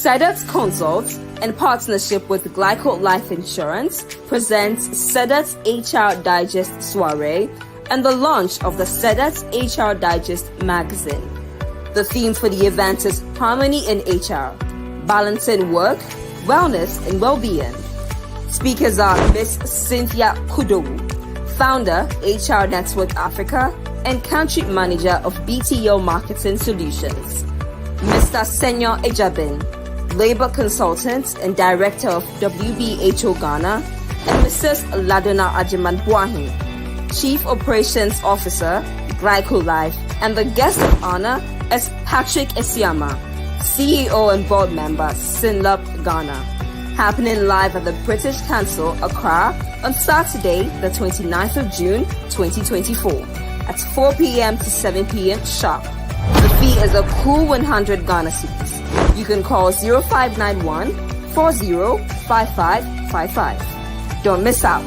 Sedat Consult, in partnership with Glyco Life Insurance, presents Sedat HR Digest Soiree and the launch of the Sedat HR Digest magazine. The theme for the event is Harmony in HR, balancing work, wellness, and well-being. Speakers are Miss Cynthia Kudowu, founder, HR Network Africa, and country manager of BTO Marketing Solutions. Mr. Senyor Ejabin, labor consultant and director of WBHO Ghana, and Mrs. Ladona Ajiman-Buahin, chief operations officer, Glyco Life, and the guest of honor is Patrick Esiama, CEO and board member, Sinlab Ghana. Happening live at the British Council, Accra, on Saturday, the 29th of June, 2024, at 4 p.m. to 7 p.m. sharp. The fee is a cool 100 Ghana cedis. You can call 0591 405555. Don't miss out.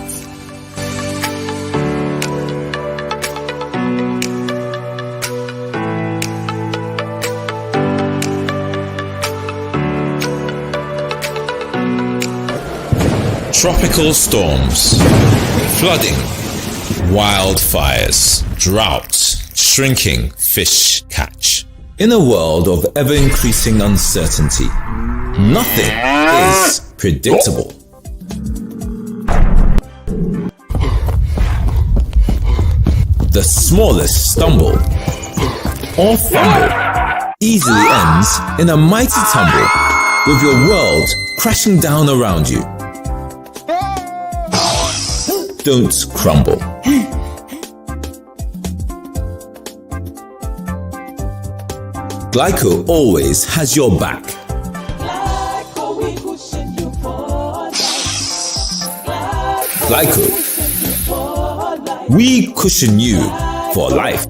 Tropical storms, flooding, wildfires, droughts, shrinking fish catch. In a world of ever-increasing uncertainty, nothing is predictable. The smallest stumble or fumble easily ends in a mighty tumble, with your world crashing down around you. Don't crumble. Glyco always has your back. Glyco, we cushion you for life.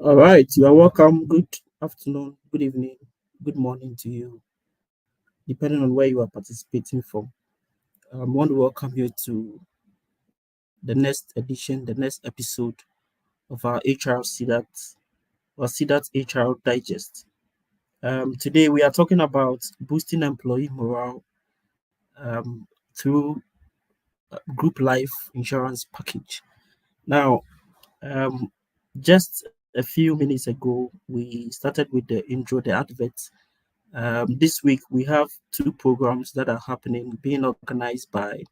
All right, you are welcome. Good afternoon, good evening, good morning to you, depending on where you are participating from. I want to welcome you to the next edition, the next episode of our HR CDAT or CDAT HR Digest. Today we are talking about boosting employee morale through group life insurance package. Now, just a few minutes ago, we started with the intro, the advert. This week, we have two programs that are happening, being organized by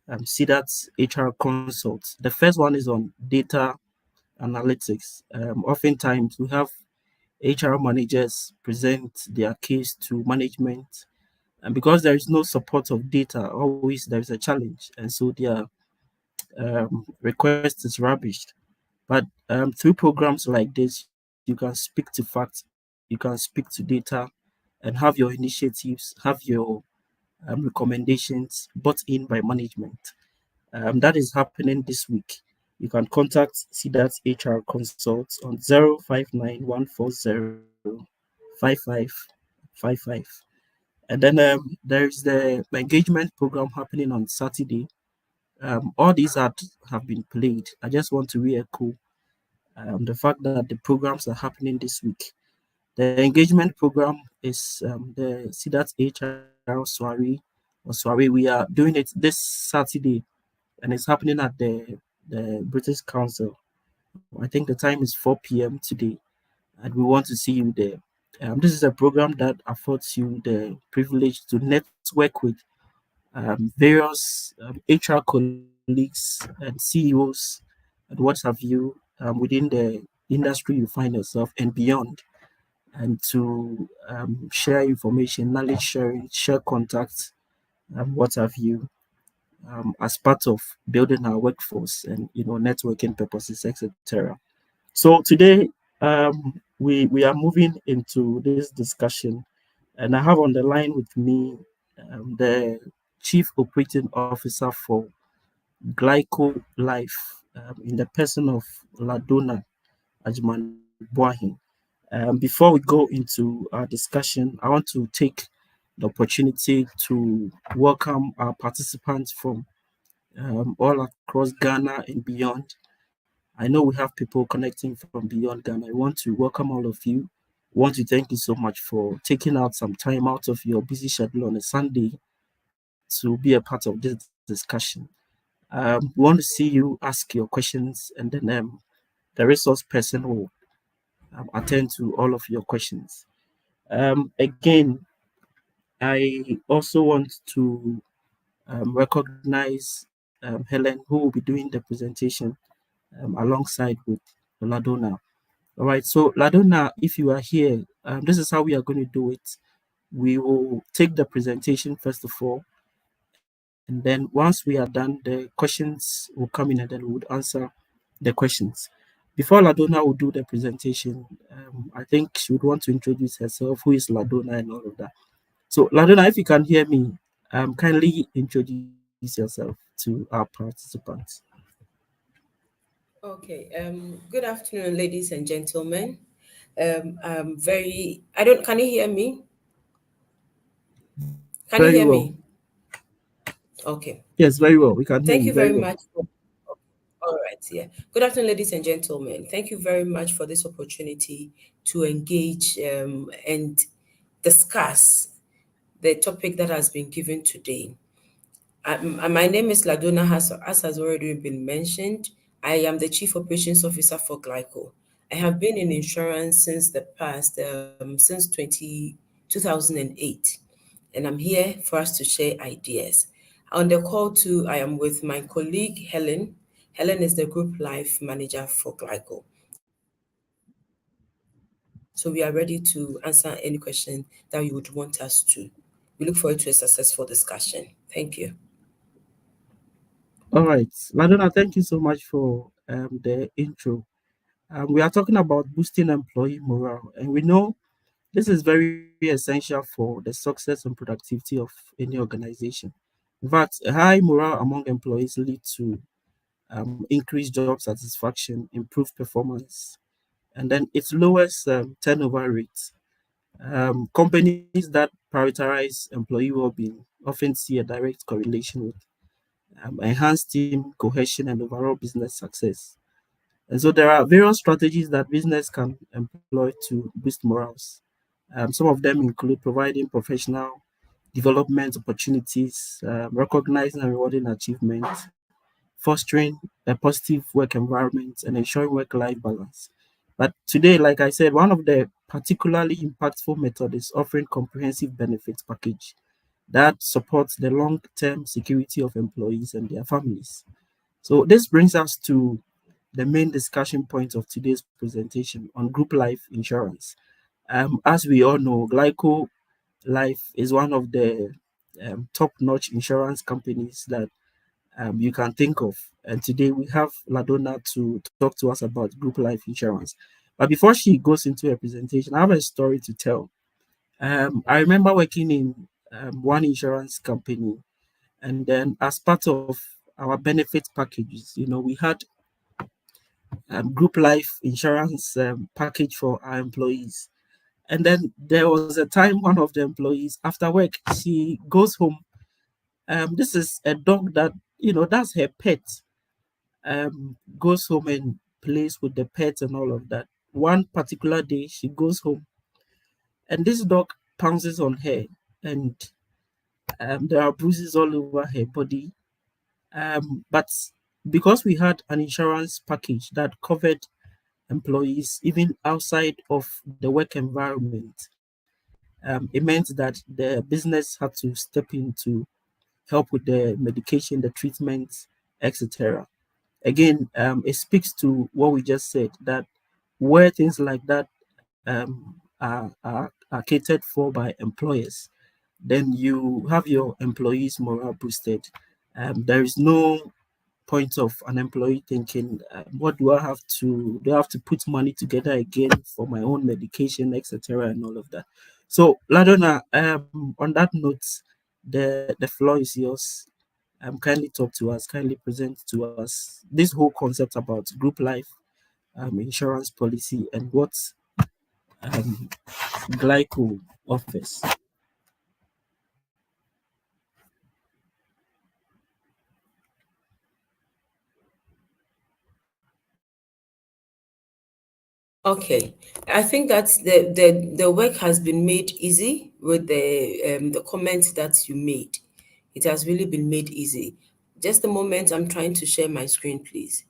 CDAT HR Consult. The first one is on data analytics. Oftentimes, we have HR managers present their case to management, and because there is no support of data, always there is a challenge, and so their request is rubbished. But through programs like this, you can speak to facts, you can speak to data, and have your initiatives, have your recommendations brought in by management. That is happening this week. You can contact CDAT HR Consult on 059-140-5555. And then there is the engagement program happening on Saturday. All these have been played. I just want to re-echo the fact that the programs are happening this week. The engagement program is the CDAT HR Soiree or Soiree. We are doing it this Saturday, and it's happening at the British Council. I think the time is 4 p.m. today, and we want to see you there. This is a program that affords you the privilege to network with various HR colleagues and CEOs and what have you within the industry you find yourself and beyond, and to share information, knowledge sharing, share contacts, what have you, as part of building our workforce and networking purposes, etc. So today, we are moving into this discussion, and I have on the line with me the Chief Operating Officer for Glyco Life, in the person of Ladona Ajman Boahin. Before we go into our discussion, I want to take the opportunity to welcome our participants from all across Ghana and beyond. I know we have people connecting from beyond Ghana. I want to welcome all of you. I want to thank you so much for taking out some time out of your busy schedule on a Sunday to be a part of this discussion. We want to see you ask your questions, and then the resource person will attend to all of your questions. Again, I also want to recognize Helen, who will be doing the presentation alongside with Ladona. All right, so Ladona, if you are here, this is how we are going to do it. We will take the presentation first of all, and then once we are done, the questions will come in and then we would answer the questions. Before Ladona will do the presentation, I think she would want to introduce herself, who is Ladona and all of that. So Ladona, if you can hear me, kindly introduce yourself to our participants. Okay. Good afternoon, ladies and gentlemen. I'm very. I don't. Can you hear me? Can you Very hear well. me? Okay. Yes, very well. We can hear Thank you you very very well. much. All right. Yeah. Good afternoon, ladies and gentlemen. Thank you very much for this opportunity to engage and discuss the topic that has been given today. My name is Ladona, as has already been mentioned. I am the Chief Operations Officer for Glyco. I have been in insurance since the past, since 2008, and I'm here for us to share ideas. On the call too, I am with my colleague Helen. Helen is the Group Life Manager for Glyco. So we are ready to answer any question that you would want us to. We look forward to a successful discussion. Thank you. All right, Ladona, thank you so much for the intro. We are talking about boosting employee morale, and we know this is very essential for the success and productivity of any organization. In fact, a high morale among employees lead to increased job satisfaction, improved performance, and then it lowers turnover rates. Companies that prioritize employee well-being often see a direct correlation with enhanced team cohesion and overall business success. And so there are various strategies that business can employ to boost morals. Some of them include providing professional development opportunities, recognizing and rewarding achievements, fostering a positive work environment, and ensuring work-life balance. But today, like I said, one of the particularly impactful methods is offering comprehensive benefits package that supports the long-term security of employees and their families. So this brings us to the main discussion point of today's presentation on group life insurance. As we all know, Glyco Life is one of the top-notch insurance companies that you can think of. And today we have Ladona to talk to us about group life insurance. But before she goes into her presentation, I have a story to tell. I remember working in one insurance company, and then as part of our benefit packages, we had group life insurance package for our employees. And then there was a time one of the employees after work, she goes home. This is a dog that, that's her pet. Goes home and plays with the pet and all of that. One particular day, she goes home and this dog pounces on her, and there are bruises all over her body. But because we had an insurance package that covered employees even outside of the work environment, it meant that the business had to step in to help with the medication, the treatment, etc. Again, it speaks to what we just said, that where things like that are catered for by employers, then you have your employees' morale boosted. There is no point of an employee thinking, what do I have to do? I have to put money together again for my own medication, etc., and all of that. So, Ladonna, on that note, the floor is yours. Kindly talk to us, kindly present to us this whole concept about group life insurance policy and what um, Glyco offers. Okay, I think that the work has been made easy with the comments that you made. It has really been made easy. Just a moment, I'm trying to share my screen, please.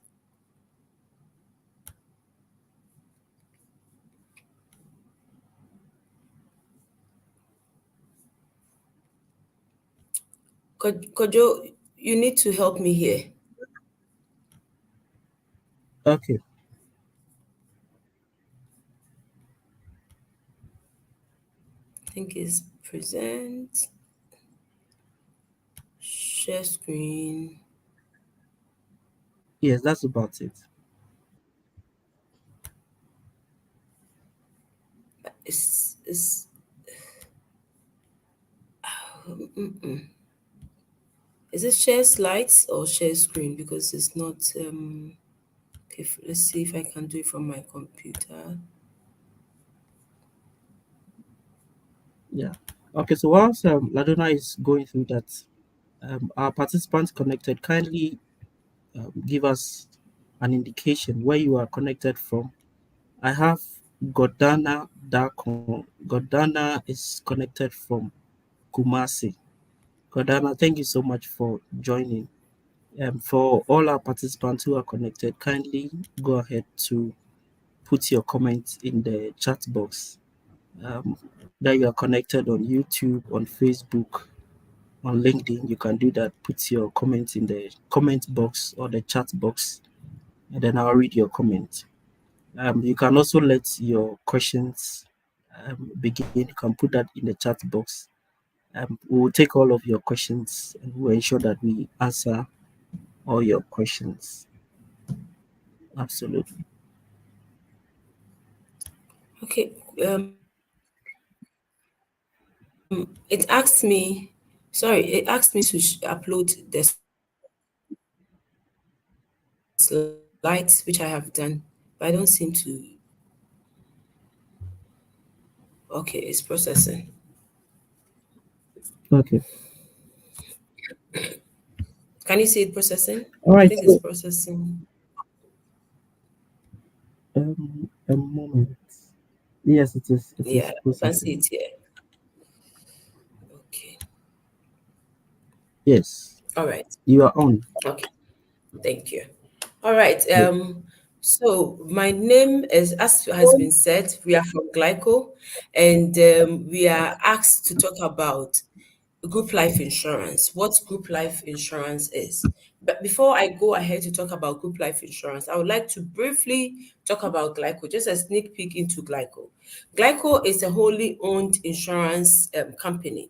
Kojo, you need to help me here. Okay. I think it's present, share screen. Yes, that's about it. It's is it share slides or share screen? Because it's not okay. Let's see if I can do it from my computer. Yeah. Okay, so whilst Ladonna is going through that, our participants connected, kindly give us an indication where you are connected from. I have Godana Dakon. Godana is connected from Kumasi. Godana, thank you so much for joining. For all our participants who are connected, kindly go ahead to put your comments in the chat box. Um, that you are connected on YouTube, on Facebook, on LinkedIn, you can do that. Put your comments in the comment box or the chat box, and then I'll read your comment. You can also let your questions begin. You can put that in the chat box. We will take all of your questions and we'll ensure that we answer all your questions. Absolutely. Okay. It asked me. Sorry, it asked me to upload the slides, which I have done, but I don't seem to. Okay, it's processing. Okay. Can you see it processing? All I right. think it's So, processing. a moment. Yes, it is. It Yeah, is you can see processing. it here. Okay. Yes, All right. you are on. Okay. Thank you. All right. Great. So my name is, as has been said, we are from Glyco, and we are asked to talk about group life insurance, what group life insurance is. But before I go ahead to talk about group life insurance, I would like to briefly talk about Glyco, just a sneak peek into Glyco. Glyco is a wholly owned insurance company.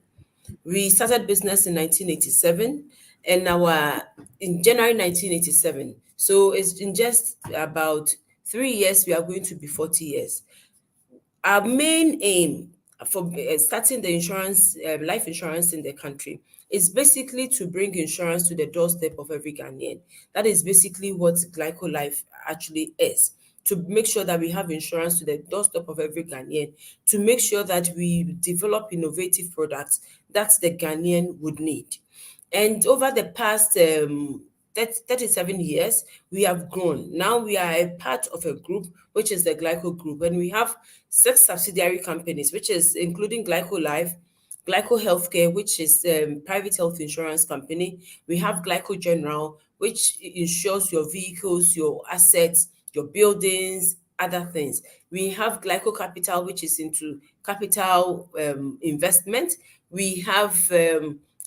We started business in 1987, and our in January 1987. So it's in just about 3 years we are going to be 40 years. Our main aim for starting the insurance, life insurance in the country is basically to bring insurance to the doorstep of every Ghanaian. That is basically what Glyco Life actually is. To make sure that we have insurance to the doorstep of every Ghanaian, to make sure that we develop innovative products that the Ghanaian would need. And over the past 37 years, we have grown. Now we are a part of a group, which is the Glyco Group, and we have 6 subsidiary companies, which is including Glyco Life, Glyco Healthcare, which is private health insurance company. We have Glyco General, which insures your vehicles, your assets, your buildings, other things. We have Glyco Capital, which is into capital investment. We have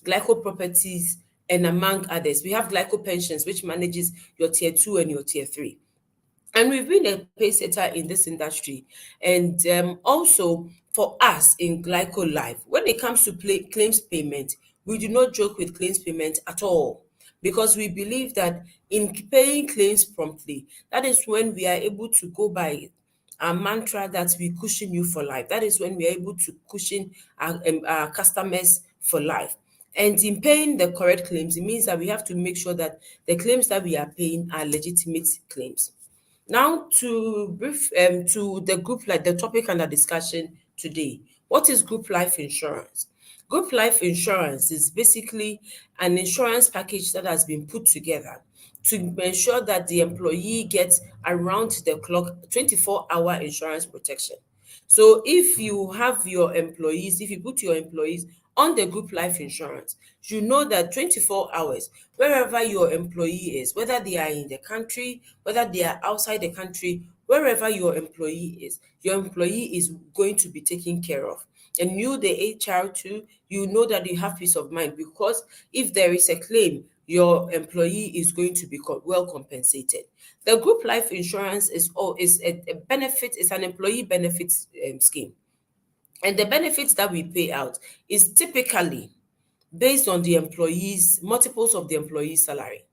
Glyco Properties, and among others. We have Glyco Pensions, which manages your tier 2 and your tier 3. And we've been a pace setter in this industry. And also for us in Glyco Life, when it comes to claims payment, we do not joke with claims payment at all, because we believe that in paying claims promptly, that is when we are able to go by our mantra that we cushion you for life. That is when we are able to cushion our customers for life. And in paying the correct claims, it means that we have to make sure that the claims that we are paying are legitimate claims. Now, to brief to the group, like the topic under discussion today, what is group life insurance? Group life insurance is basically an insurance package that has been put together to ensure that the employee gets around the clock 24-hour insurance protection. So if you have your employees, if you put your employees on the group life insurance, you know that 24 hours, wherever your employee is, whether they are in the country, whether they are outside the country, wherever your employee is going to be taken care of. And you, the HR too, you know that you have peace of mind, because if there is a claim, your employee is going to be well compensated. The group life insurance is a benefit, is an employee benefit scheme. And the benefits that we pay out is typically based on the employee's multiples of the employee's salary.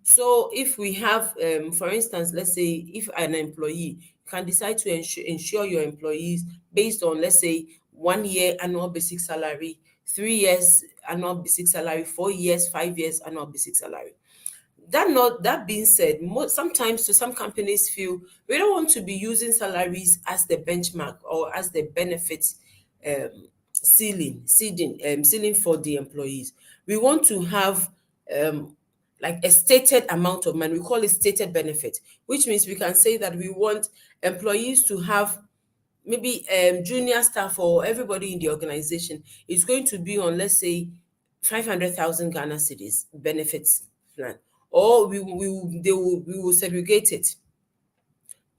So if we have, for instance, let's say if an employee can decide to insure your employees based on, let's say, 1 year annual basic salary, 3 years annual basic salary, 4 years, 5 years annual basic salary. That being said, sometimes some companies feel we don't want to be using salaries as the benchmark or as the benefits ceiling for the employees. We want to have like a stated amount of money. We call it stated benefit, which means we can say that we want employees to have maybe junior staff or everybody in the organization is going to be on, let's say, 500,000 Ghana cedis benefits plan, or we will segregate it.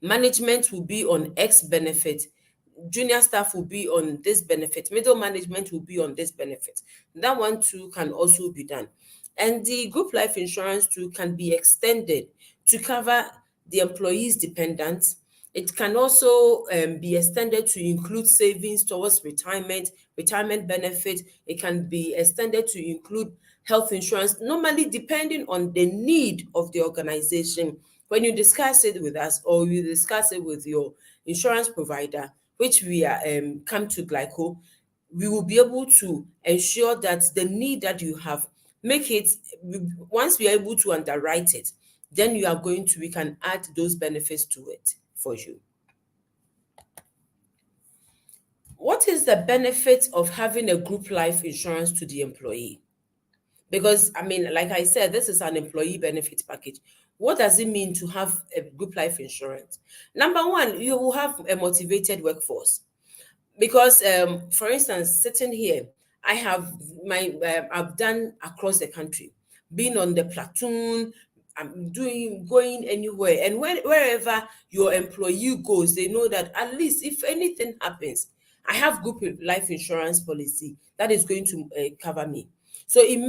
Management will be on X benefit, junior staff will be on this benefit, middle management will be on this benefit. That one too can also be done. And the group life insurance too can be extended to cover the employee's dependents. It can also be extended to include savings towards retirement benefit. It can be extended to include health insurance, normally depending on the need of the organization. When you discuss it with us or you discuss it with your insurance provider, which we are come to Glyco, we will be able to ensure that the need that you have, make it, once we are able to underwrite it, then we can add those benefits to it for you. What is the benefit of having a group life insurance to the employee? Because, I mean, like I said, this is an employee benefit package. What does it mean to have a group life insurance? Number one, you will have a motivated workforce. Because, for instance, sitting here, I have I've done across the country, been on the platoon, I'm going anywhere, and wherever your employee goes, they know that at least if anything happens, I have group life insurance policy that is going to cover me. So it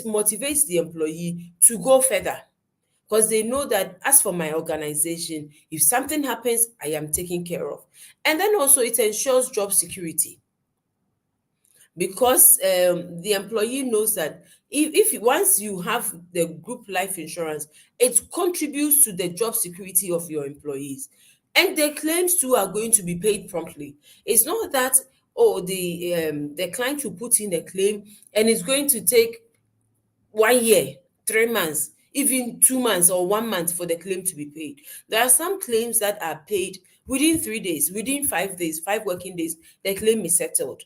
motivates the employee to go further, because they know that as for my organization, if something happens, I am taken care of. And then also it ensures job security, because the employee knows that if once you have the group life insurance, it contributes to the job security of your employees, and the claims too are going to be paid promptly. It's not that the client will put in a claim and it's going to take 1 year, 3 months, even 2 months or 1 month for the claim to be paid. There are some claims that are paid within 3 days, within 5 days, 5 working days, the claim is settled.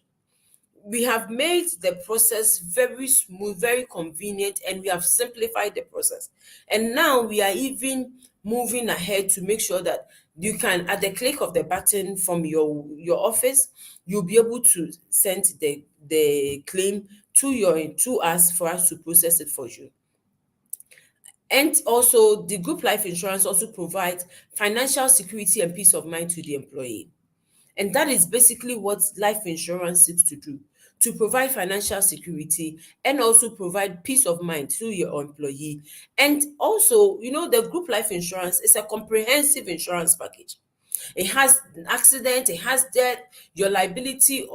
We have made the process very smooth, very convenient, and we have simplified the process. And now we are even moving ahead to make sure that you can, at the click of the button from your office, you'll be able to send the claim to us for us to process it for you. And also, the group life insurance also provides financial security and peace of mind to the employee. And that is basically what life insurance seeks to do, to provide financial security and also provide peace of mind to your employee. And also, the group life insurance is a comprehensive insurance package. It has accident, it has death, your liability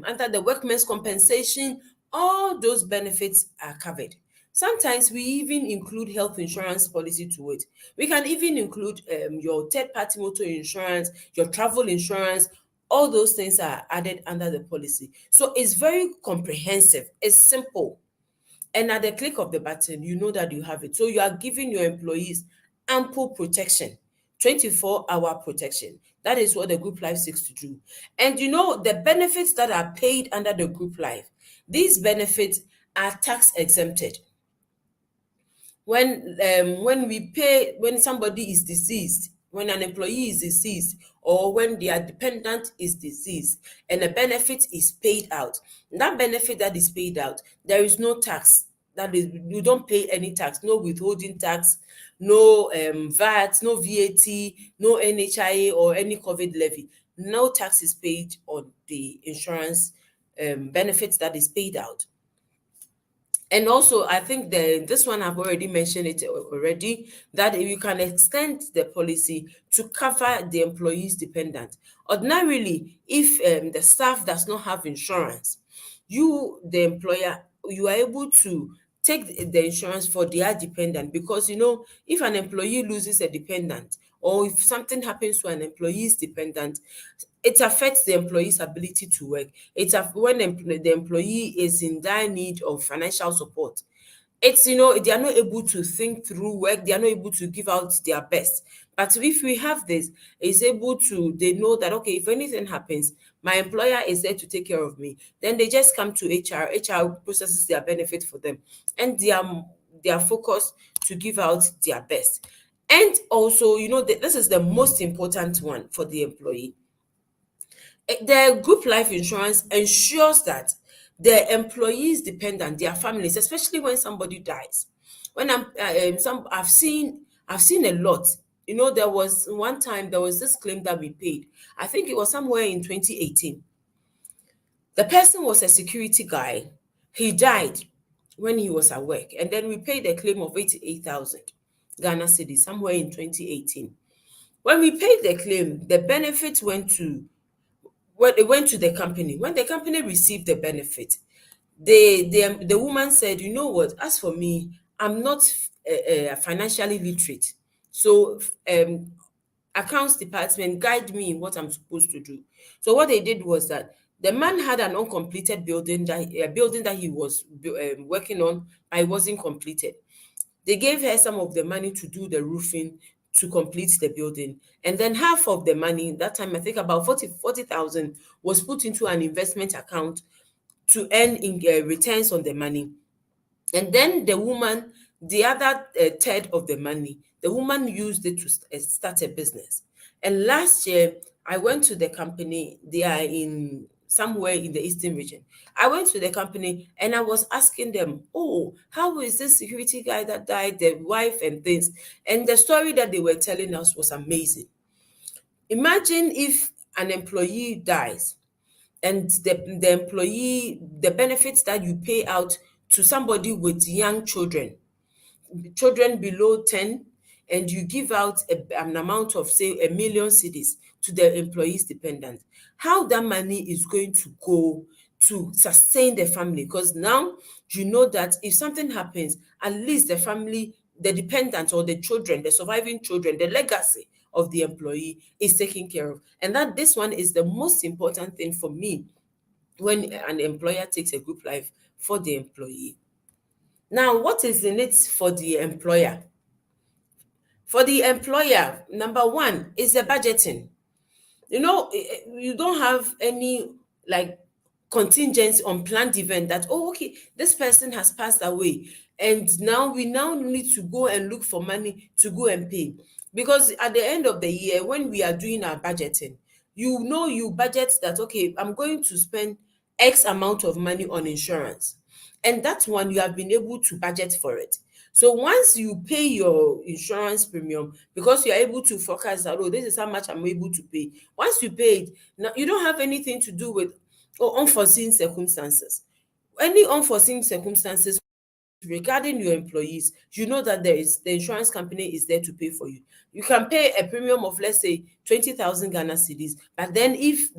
under the workmen's compensation, all those benefits are covered. Sometimes we even include health insurance policy to it. We can even include your third-party motor insurance, your travel insurance. All those things are added under the policy. So it's very comprehensive. It's simple. And at the click of the button, you know that you have it. So you are giving your employees ample protection, 24-hour protection. That is what the group life seeks to do. And the benefits that are paid under the group life, these benefits are tax exempted. When somebody is deceased, when an employee is deceased, or when their dependent is deceased and a benefit is paid out, that benefit that is paid out, there is no tax. That is, you don't pay any tax, no withholding tax, no VAT, no VAT, no NHIA or any COVID levy. No tax is paid on the insurance benefits that is paid out. And also, I think this one I've already mentioned it already, that you can extend the policy to cover the employee's dependent. Ordinarily, if the staff does not have insurance, you, the employer, you are able to take the insurance for their dependent, because if an employee loses a dependent, or if something happens to an employee's dependent, it affects the employee's ability to work. When the employee is in dire need of financial support, it's they are not able to think through work, they are not able to give out their best. But if we have this, they know that, okay, if anything happens, my employer is there to take care of me. Then they just come to HR processes their benefit for them, and they are focused to give out their best. And also, this is the most important one for the employee. The group life insurance ensures that the employees dependent, their families, especially when somebody dies. When I've seen a lot. There was one time there was this claim that we paid. I think it was somewhere in 2018. The person was a security guy. He died when he was at work, and then we paid a claim of 88,000 Ghana cedis somewhere in 2018. When we paid the claim, the benefit went to the company. When the company received the benefit, the woman said, you know what, as for me, I'm not financially literate. So accounts department guide me in what I'm supposed to do. So what they did was that the man had an uncompleted building that he was working on, but it wasn't completed. They gave her some of the money to do the roofing, to complete the building. And then half of the money, that time I think about 40,000, was put into an investment account to earn returns on the money. And then the other third of the money, the woman used it to start a business. And last year, I went to the company. They are in somewhere in the eastern region. I went to the company and I was asking them, oh, how is this security guy that died, the wife and things? And the story that they were telling us was amazing. Imagine if an employee dies and the employee, the benefits that you pay out to somebody with young children below 10, and you give out an amount of, say, 1 million cedis to the employee's dependent, how that money is going to go to sustain the family. Because now you know that if something happens, at least the family, the dependent or the children, the surviving children, the legacy of the employee is taken care of. And that this one is the most important thing for me when an employer takes a group life for the employee. Now, what is in it for the employer? For the employer, number one is the budgeting. You don't have any contingency on planned event that, oh, okay, this person has passed away, and now we need to go and look for money to go and pay. Because at the end of the year, when we are doing our budgeting, you budget that, okay, I'm going to spend X amount of money on insurance. And that one, you have been able to budget for it. So once you pay your insurance premium, because you're able to forecast that, oh, this is how much I'm able to pay. Once you pay it, now you don't have anything to do with, or unforeseen circumstances. Any unforeseen circumstances regarding your employees, you know that the insurance company is there to pay for you. You can pay a premium of, let's say, 20,000 Ghana cedis, but then if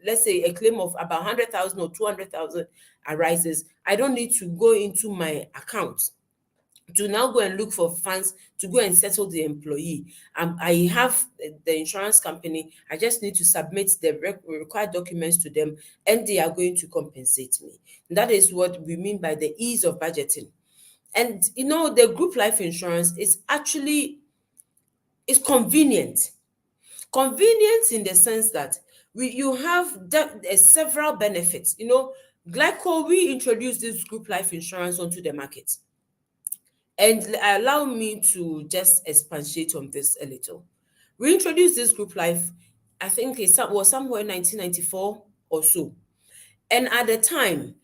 let's say a claim of about 100,000 or 200,000 arises, I don't need to go into my account to now go and look for funds to go and settle the employee. I have the insurance company. I just need to submit the required documents to them, and they are going to compensate me. That is what we mean by the ease of budgeting. And the group life insurance is actually convenient. Convenient in the sense that you have several benefits. Glyco, we introduced this group life insurance onto the market. And allow me to just expatiate on this a little. We introduced this group life, I think it was somewhere in 1994 or so. And at the time,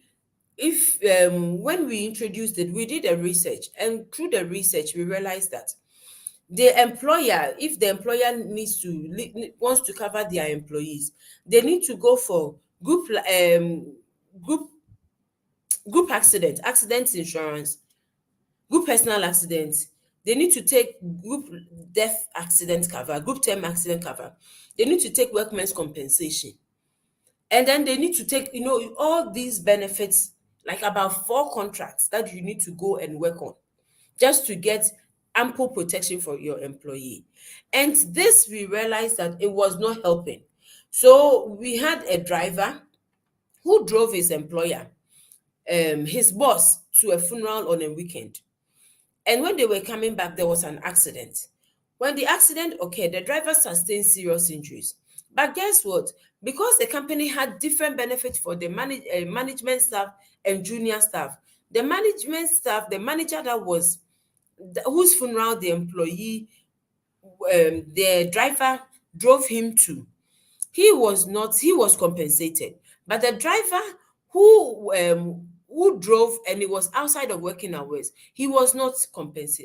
when we introduced it, we did a research. And through the research, we realized that the employer, if the employer wants to cover their employees, they need to go for group accident insurance, group personal accidents. They need to take group death accident cover, group term accident cover. They need to take workmen's compensation. And then they need to take, all these benefits, like about 4 contracts that you need to go and work on just to get ample protection for your employee. And this, we realized that it was not helping. So we had a driver who drove his employer, his boss, to a funeral on a weekend. And when they were coming back, there was an accident. When the accident occurred, the driver sustained serious injuries. But guess what? Because the company had different benefits for the management staff and junior staff, the management staff, the manager whose funeral the employee, the driver drove him to, he was compensated. But the driver who drove and he was outside of working hours, he was not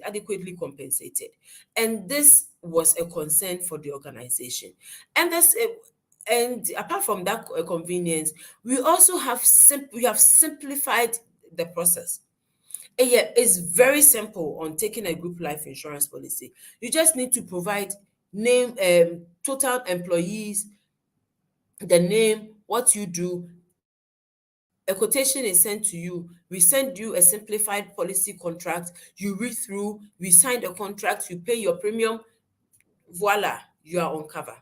adequately compensated. And this was a concern for the organization. And apart from that convenience, we also have simplified the process. And yeah, it's very simple on taking a group life insurance policy. You just need to provide name, total employees, the name, what you do. A quotation is sent to you. We send you a simplified policy contract. You read through, we sign the contract, you pay your premium, voila, you are on cover.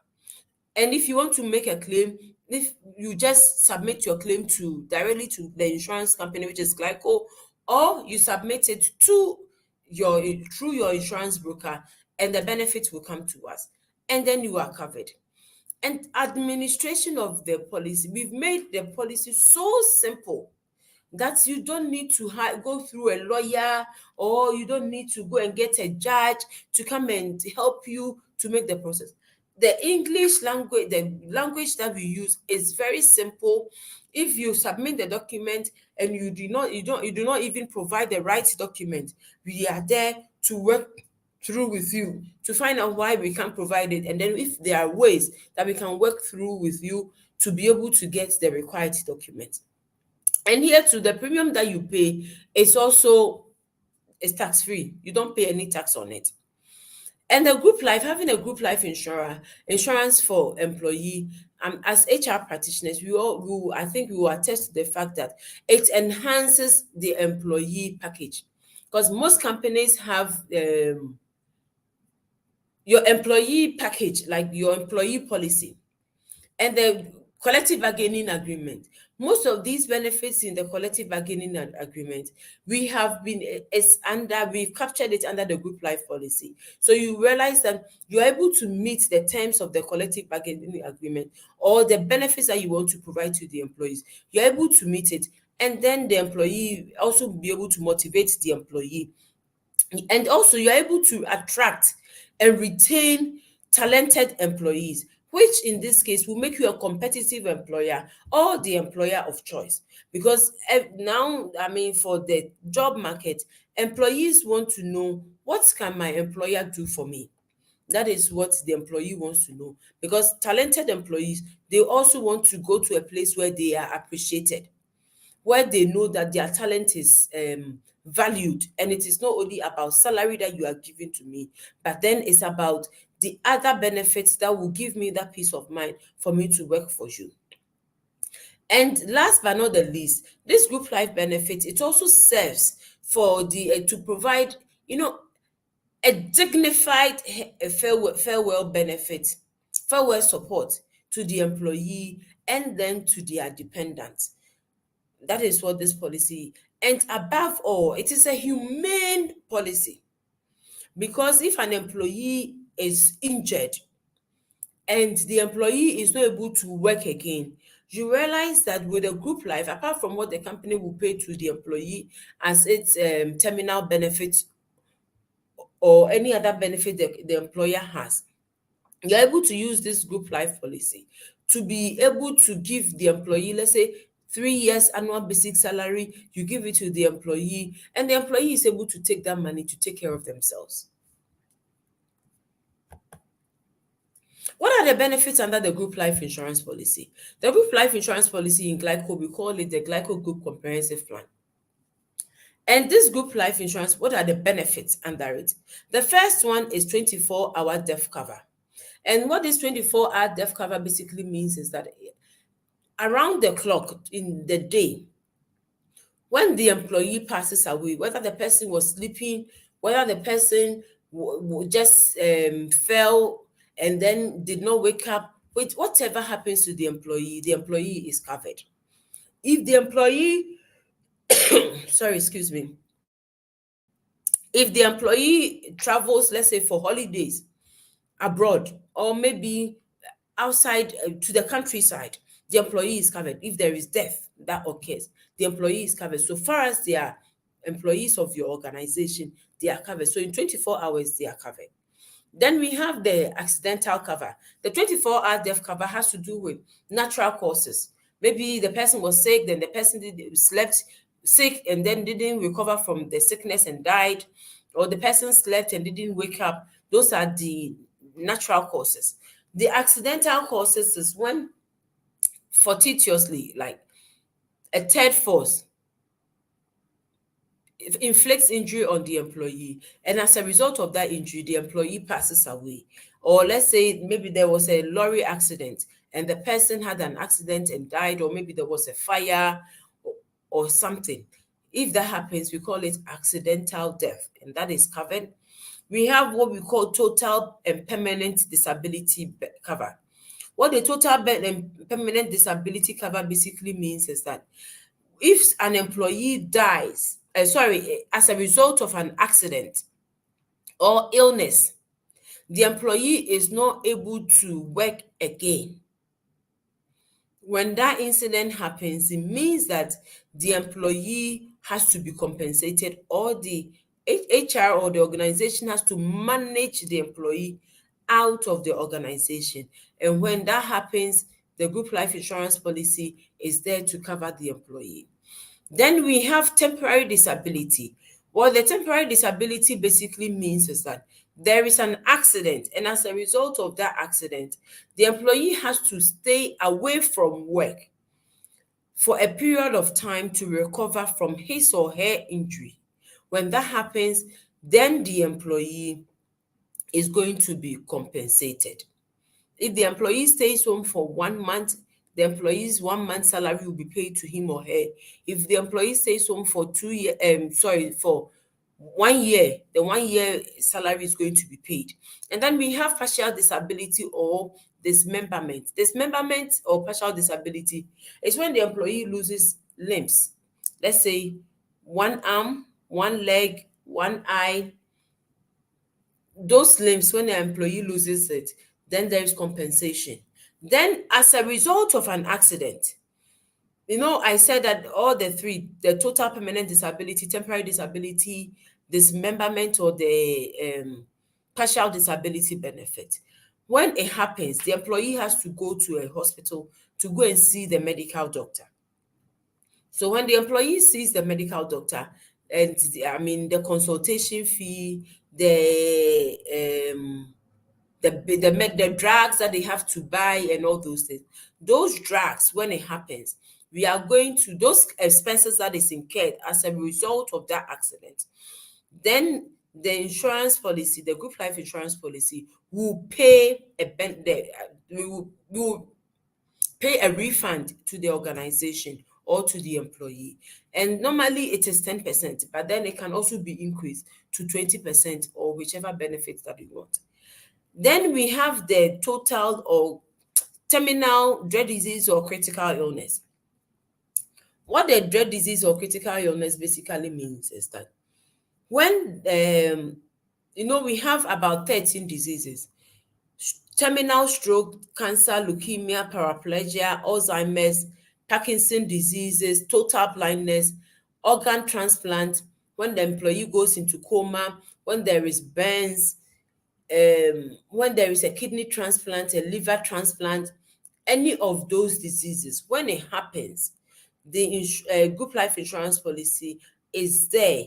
And if you want to make a claim, if you just submit your claim directly to the insurance company, which is Glyco, or you submit it through your insurance broker, and the benefits will come to us, and then you are covered. And administration of the policy, we've made the policy so simple that you don't need to go through a lawyer, or you don't need to go and get a judge to come and help you to make the process. The English language, the language that we use is very simple. If you submit the document and you do not even provide the right document, we are there to work through with you to find out why we can't provide it, and then if there are ways that we can work through with you to be able to get the required document. And here too, the premium that you pay is tax-free. You don't pay any tax on it. And having a group life insurance for employee, as HR practitioners, I think we will attest to the fact that it enhances the employee package, because most companies have your employee package, like your employee policy and the collective bargaining agreement. Most of these benefits in the collective bargaining agreement, we've captured it under the group life policy. So you realize that you're able to meet the terms of the collective bargaining agreement, or the benefits that you want to provide to the employees. You're able to meet it, and then the employee also be able to motivate the employee. And also you're able to attract and retain talented employees, which in this case will make you a competitive employer or the employer of choice. Because now, for the job market, employees want to know, what can my employer do for me? That is what the employee wants to know, because talented employees, they also want to go to a place where they are appreciated, where they know that their talent is valued, and it is not only about salary that you are giving to me, but then it's about the other benefits that will give me that peace of mind for me to work for you. And last but not the least, this group life benefit, it also serves for the to provide, a dignified farewell benefit, farewell support to the employee and then to their dependents. That is what this policy, and above all, it is a humane policy, because if an employee is injured and the employee is not able to work again, you realize that with a group life, apart from what the company will pay to the employee as its terminal benefits or any other benefit the employer has, you're able to use this group life policy to be able to give the employee, let's say, 3 years annual basic salary. You give it to the employee, and the employee is able to take that money to take care of themselves. What are the benefits under the group life insurance policy? The group life insurance policy in Glyco, we call it the Glyco Group Comprehensive Plan. And this group life insurance, what are the benefits under it? The first one is 24-hour death cover. And what this 24-hour death cover basically means is that around the clock in the day, when the employee passes away, whether the person was sleeping, whether the person just fell and then did not wake up, with whatever happens to the employee is covered. If the employee, sorry, excuse me, if the employee travels, let's say for holidays abroad, or maybe outside to the countryside, the employee is covered. If there is death that occurs, the employee is covered. So far as they are employees of your organization, they are covered. So in 24 hours, they are covered. Then we have the accidental cover. The 24-hour death cover has to do with natural causes. Maybe the person was sick, then the person slept sick and then didn't recover from the sickness and died, or the person slept and didn't wake up. Those are the natural causes. The accidental causes is when fortuitously, like a third force, inflicts injury on the employee, and as a result of that injury, the employee passes away. Or let's say maybe there was a lorry accident and the person had an accident and died, or maybe there was a fire or something. If that happens, we call it accidental death, and that is covered. We have what we call total and permanent disability cover. What the total and permanent disability cover basically means is that if an employee dies, as a result of an accident or illness, the employee is not able to work again. When that incident happens, it means that the employee has to be compensated, or the HR or the organization has to manage the employee out of the organization. And when that happens, the group life insurance policy is there to cover the employee. Then we have temporary disability. What the temporary disability basically means is that there is an accident, and as a result of that accident, the employee has to stay away from work for a period of time to recover from his or her injury. When that happens, then the employee is going to be compensated. If the employee stays home for 1 month, the employee's 1 month salary will be paid to him or her. If the employee stays home for for 1 year, the 1 year salary is going to be paid. And then we have partial disability or dismemberment. Dismemberment or partial disability is when the employee loses limbs. Let's say 1 arm, 1 leg, 1 eye. Those limbs, when the employee loses it, then there is compensation. Then as a result of an accident, I said that all the three, the total permanent disability, temporary disability, dismemberment, or the partial disability benefit, when it happens, the employee has to go to a hospital to go and see the medical doctor. So when the employee sees the medical doctor, and the consultation fee, the the drugs that they have to buy and all those things. Those drugs, when it happens, we are going to those expenses that is incurred as a result of that accident. Then the insurance policy, the group life insurance policy, will pay will pay a refund to the organization or to the employee. And normally it is 10%, but then it can also be increased to 20% or whichever benefits that you want. Then we have the total or terminal dread disease or critical illness. What the dread disease or critical illness basically means is that when we have about 13 diseases: terminal stroke, cancer, leukemia, paraplegia, Alzheimer's, Parkinson diseases, total blindness, organ transplant, when the employee goes into coma, when there is burns, when there is a kidney transplant, a liver transplant, any of those diseases, when it happens, the group life insurance policy is there,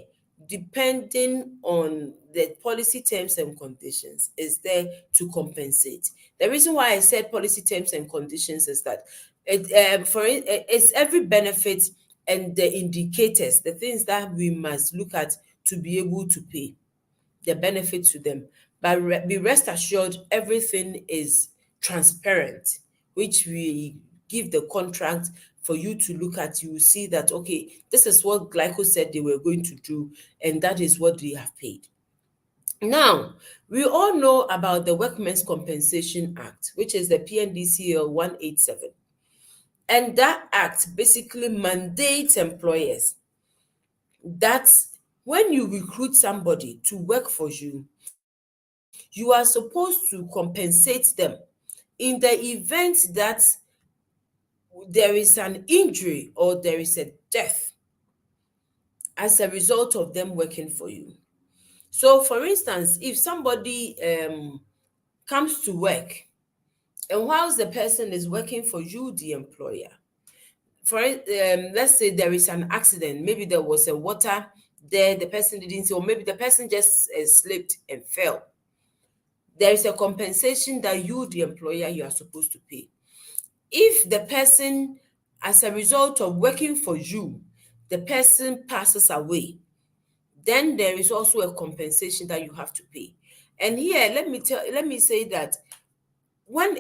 depending on the policy terms and conditions, is there to compensate. The reason why I said policy terms and conditions is that it's every benefit and the indicators, the things that we must look at to be able to pay the benefit to them. But be rest assured, everything is transparent, which we give the contract for you to look at. You will see that, okay, this is what Glyco said they were going to do, and that is what they have paid. Now, we all know about the Workmen's Compensation Act, which is the PNDCL 187. And that act basically mandates employers that when you recruit somebody to work for you, you are supposed to compensate them in the event that there is an injury or there is a death as a result of them working for you. So, for instance, if somebody comes to work, and whilst the person is working for you, the employer, let's say there is an accident, maybe there was a water there, the person didn't see, or maybe the person just slipped and fell. There is a compensation that you, the employer, you are supposed to pay. If the person, as a result of working for you, the person passes away, then there is also a compensation that you have to pay. And here, let me say that when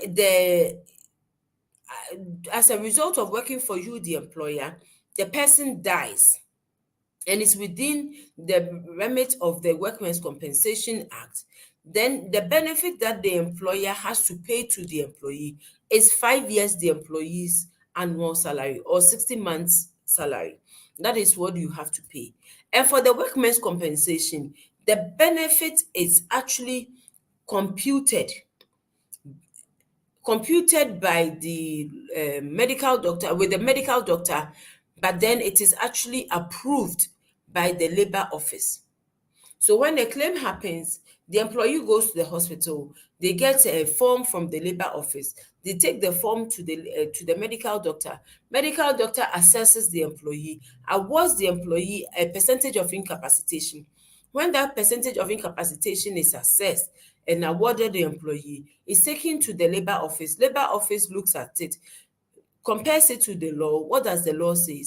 as a result of working for you, the employer, the person dies, and it's within the remit of the Workmen's Compensation Act, then the benefit that the employer has to pay to the employee is 5 years the employee's annual salary or 60 months salary. That is what you have to pay. And for the Workmen's Compensation, the benefit is actually computed by the medical doctor, with the medical doctor, but then it is actually approved by the labor office. So when a claim happens, the employee goes to the hospital, they get a form from the labor office, they take the form to the medical doctor. Medical doctor assesses the employee, awards the employee a percentage of incapacitation. When that percentage of incapacitation is assessed and awarded the employee, is taken to the labor office. Labor office looks at it, compares it to the law. What does the law say?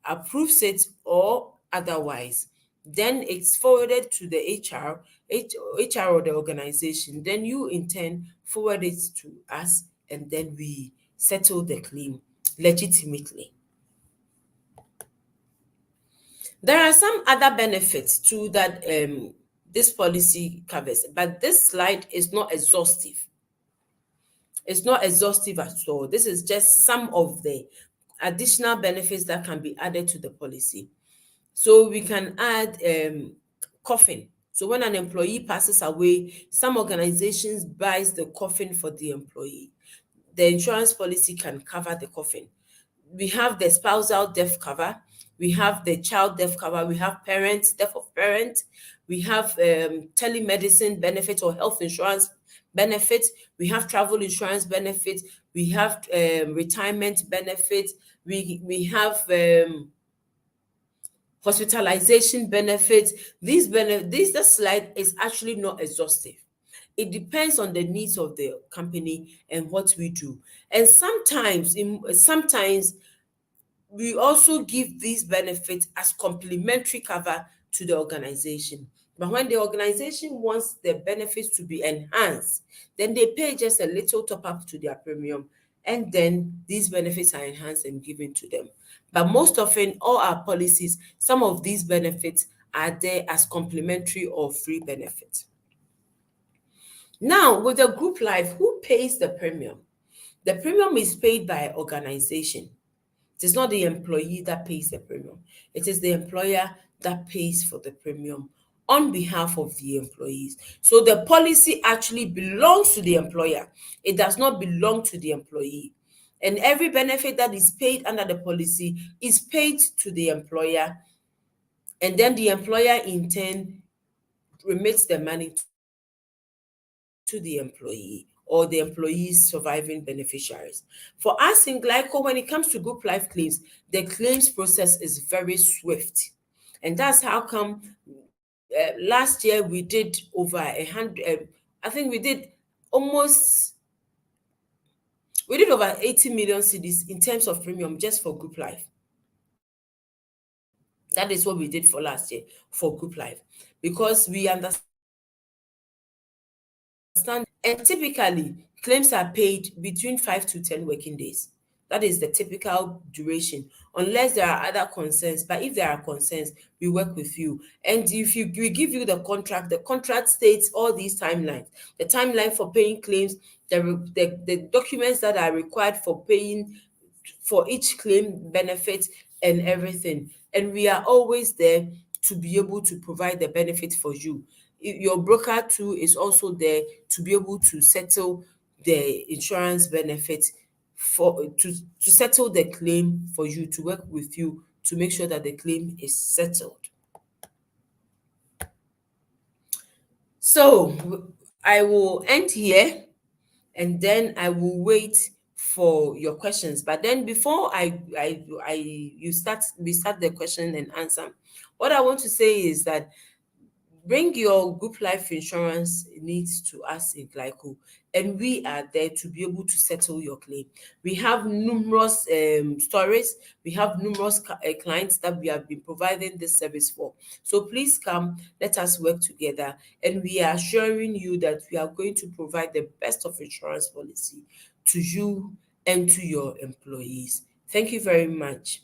Approves it or otherwise. Then it's forwarded to the HR or the organization. Then you in turn forward it to us, and then we settle the claim legitimately. There are some other benefits too that this policy covers, but this slide is not exhaustive. It's not exhaustive at all. This is just some of the additional benefits that can be added to the policy. So we can add coffin. So when an employee passes away, some organizations buys the coffin for the employee. The insurance policy can cover the coffin. We have the spousal death cover. We have the child death cover. We have death of parent. We have telemedicine benefit or health insurance benefit. We have travel insurance benefit. We have retirement benefit. We have hospitalization benefits. This slide is actually not exhaustive. it depends on the needs of the company and what we do. And sometimes we also give these benefits as complementary cover to the organization. But when the organization wants the benefits to be enhanced, then they pay just a little top up to their premium, and then these benefits are enhanced and given to them. But most often, all our policies, some of these benefits are there as complementary or free benefits. Now, with the group life, who pays the premium? The premium is paid by organization. It is not the employee that pays the premium. It is the employer that pays for the premium on behalf of the employees. So the policy actually belongs to the employer. It does not belong to the employee. And every benefit that is paid under the policy is paid to the employer. And then the employer in turn remits the money to the employee or the employee's surviving beneficiaries. For us in Glyco, when it comes to group life claims, the claims process is very swift. And that's how come last year we did over 100, I think we did over 80 million cedis in terms of premium just for group life. That is what we did for last year for group life, because we understand, and typically claims are paid between 5 to 10 working days. That is the typical duration, unless there are other concerns. But if there are concerns, we work with you. And if we give you the contract states all these timelines, the timeline for paying claims, the documents that are required for paying for each claim, benefit, and everything. And we are always there to be able to provide the benefit for you. Your broker too is also there to be able to settle the insurance benefit to settle the claim for you, to work with you to make sure that the claim is settled. So I will end here, and then I will wait for your questions. But then before we start the question and answer, what I want to say is that bring your group life insurance needs to us in Glyco, and we are there to be able to settle your claim. We have numerous stories. We have numerous clients that we have been providing this service for. So please come, let us work together, and we are assuring you that we are going to provide the best of insurance policy to you and to your employees. Thank you very much.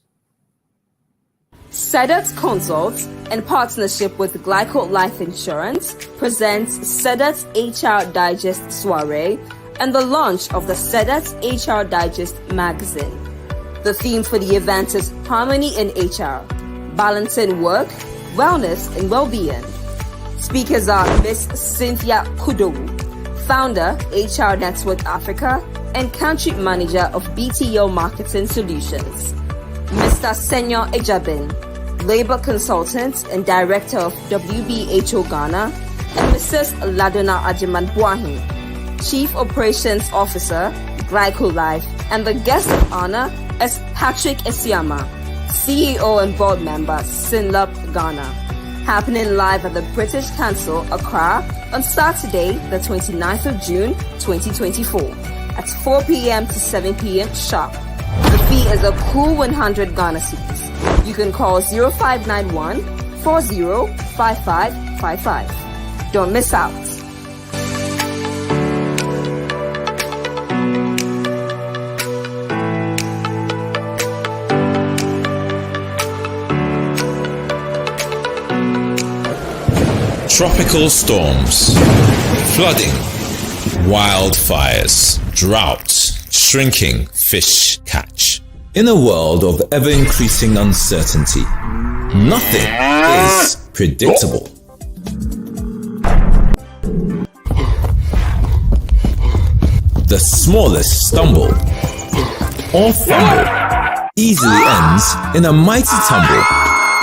Sedat Consult, in partnership with Glyco Life Insurance, presents Sedat HR Digest Soiree and the launch of the Sedat HR Digest magazine. The theme for the event is Harmony in HR, balancing work, wellness, and well-being. Speakers are Ms. Cynthia Kudowu, founder, HR Network Africa, and country manager of BTO Marketing Solutions. Mr. Senyor Ejabin, labor consultant and director of WHO Ghana, and Mrs. Ladona Ajimanbuahi, chief operations officer, Glyco Life, and the guest of honor is Patrick Esiama, CEO and board member, Sinlab Ghana. Happening live at the British Council, Accra, on Saturday, the 29th of June, 2024, at 4 p.m. to 7 p.m. sharp. The fee is a cool 100 Ghana cedis. You can call 0591 405555. Don't miss out. Tropical storms, flooding, wildfires, drought, shrinking fish catch. In a world of ever-increasing uncertainty, nothing is predictable. The smallest stumble or fumble easily ends in a mighty tumble,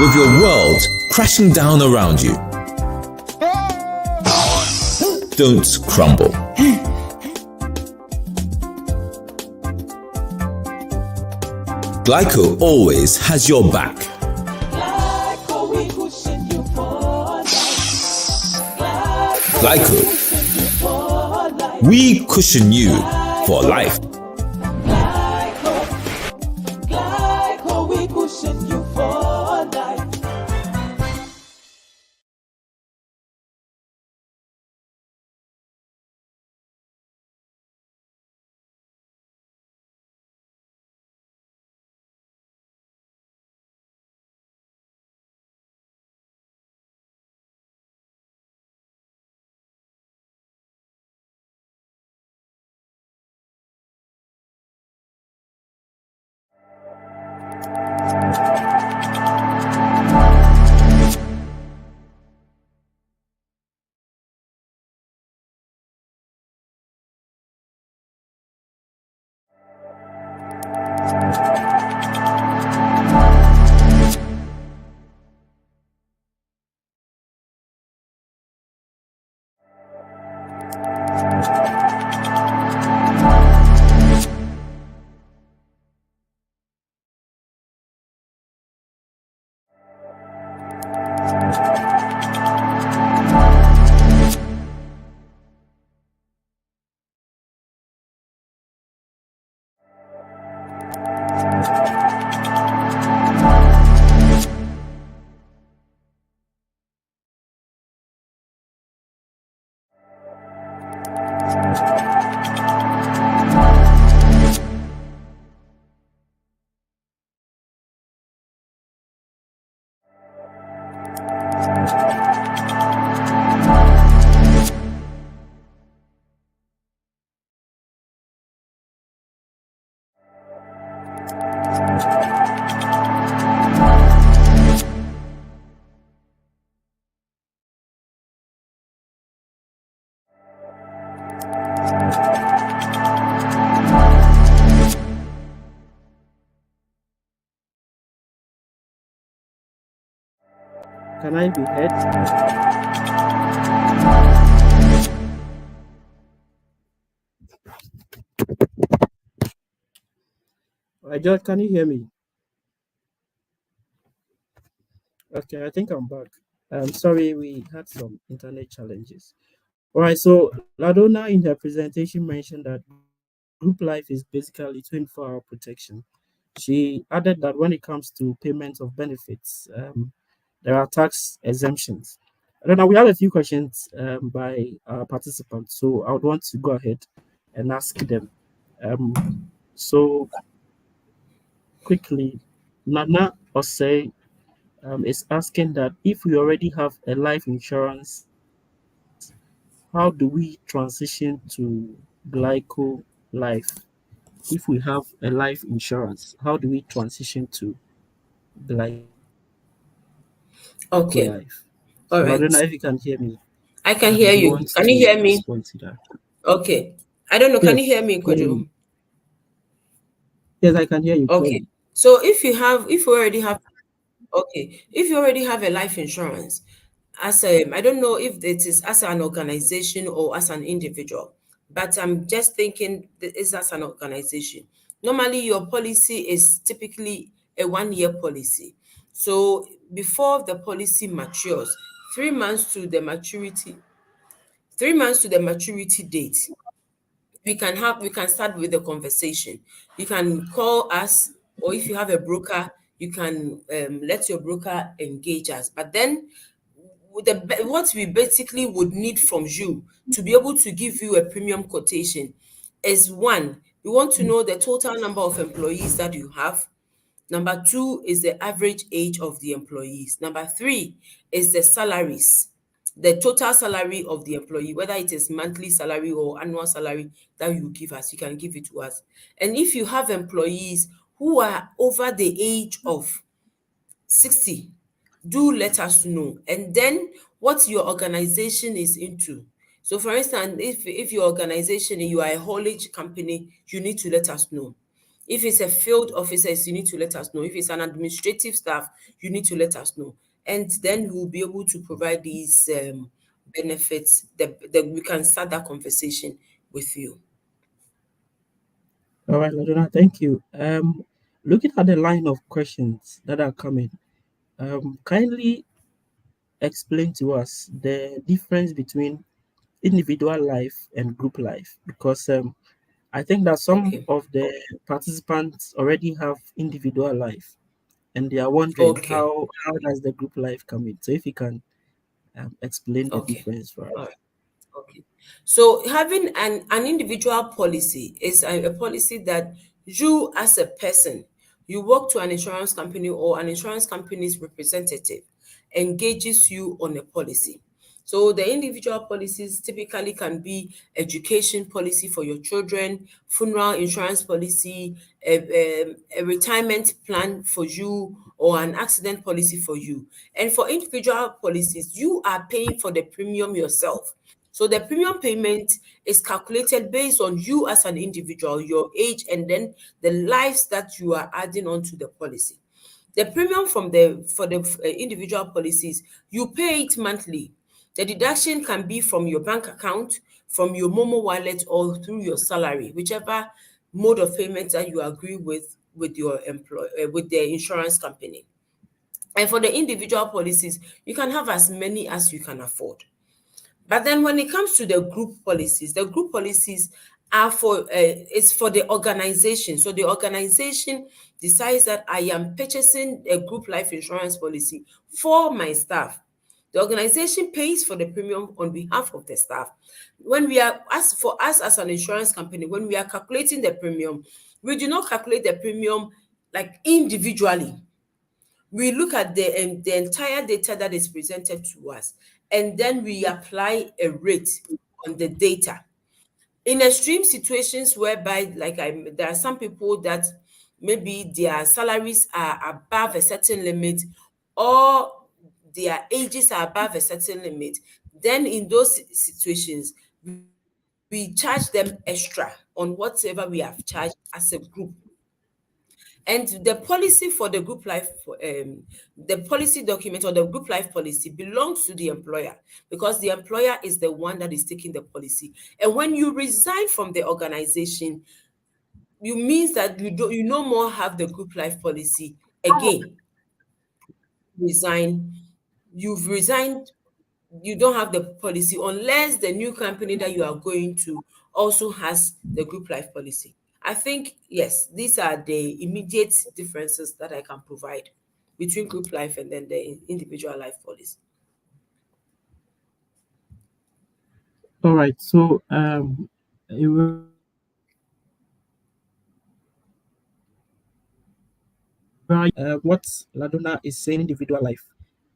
with your world crashing down around you. Don't crumble. Glyco always has your back. Glyco, We cushion you for life. Glyco, we cushion you for life. Can I be heard? George, can you hear me? Okay, I think I'm back. Sorry, we had some internet challenges. All right, so Ladona in her presentation mentioned that group life is basically 24-hour protection. She added that when it comes to payment of benefits, there are tax exemptions. I don't know, we have a few questions by our participants, so I would want to go ahead and ask them. So quickly, Nana Osei is asking that if we already have a life insurance, how do we transition to Glyco Life? If we have a life insurance, how do we transition to Glyco Okay. Life? All So I right. don't know if you can hear me. I can hear Do you you. want Can you to hear me? respond to that? Okay. I don't know. Can you hear Yes, me, clearly. Kojo? Yes, I can hear you Okay. clearly. So if you already have, okay, if you already have a life insurance, as a, I don't know if it is as an organization or as an individual, but I'm just thinking that it's as an organization. Normally, your policy is typically a 1 year policy. So before the policy matures, 3 months to the maturity, 3 months to the maturity date, we can start with the conversation. You can call us, or if you have a broker, you can let your broker engage us. But then what we basically would need from you to be able to give you a premium quotation is, one, we want to know the total number of employees that you have. Number two is the average age of the employees. Number three is the salaries, the total salary of the employee, whether it is monthly salary or annual salary that you give us, you can give it to us. And if you have employees who are over the age of 60, do let us know. And then what your organization is into. So for instance, if your organization, you are a haulage company, you need to let us know. If it's a field officers, you need to let us know. If it's an administrative staff, you need to let us know. And then we'll be able to provide these benefits that we can start that conversation with you. All right, Ladona, thank you. Looking at the line of questions that are coming, kindly explain to us the difference between individual life and group life, because I think that some Okay. of the participants already have individual life and they are wondering Okay. how does the group life come in. So if you can explain the Okay. difference for All us. right. Okay. So having an individual policy is a policy that you as a person, you work to an insurance company or an insurance company's representative engages you on a policy. So the individual policies typically can be education policy for your children, funeral insurance policy, a retirement plan for you, or an accident policy for you. And for individual policies, you are paying for the premium yourself. So the premium payment is calculated based on you as an individual, your age, and then the lives that you are adding on to the policy. The premium from the for the individual policies, you pay it monthly. The deduction can be from your bank account, from your Momo wallet, or through your salary, whichever mode of payment that you agree with your with the insurance company. And for the individual policies, you can have as many as you can afford. But then when it comes to the group policies are for it's for the organization. So the organization decides that I am purchasing a group life insurance policy for my staff. The organization pays for the premium on behalf of the staff. When we are as for us as an insurance company, when we are calculating the premium, we do not calculate the premium like individually. We look at the entire data that is presented to us, and then we apply a rate on the data. In extreme situations whereby, there are some people that maybe their salaries are above a certain limit, or their ages are above a certain limit, then in those situations, we charge them extra on whatever we have charged as a group. And the policy for the group life, the policy document or the group life policy belongs to the employer, because the employer is the one that is taking the policy. And when you resign from the organization, you means that you no more have the group life policy again. Resign, you've resigned, you don't have the policy unless the new company that you are going to also has the group life policy. I think, yes, these are the immediate differences that I can provide between group life and then the individual life policy. All right. So what Ladona is saying, individual life.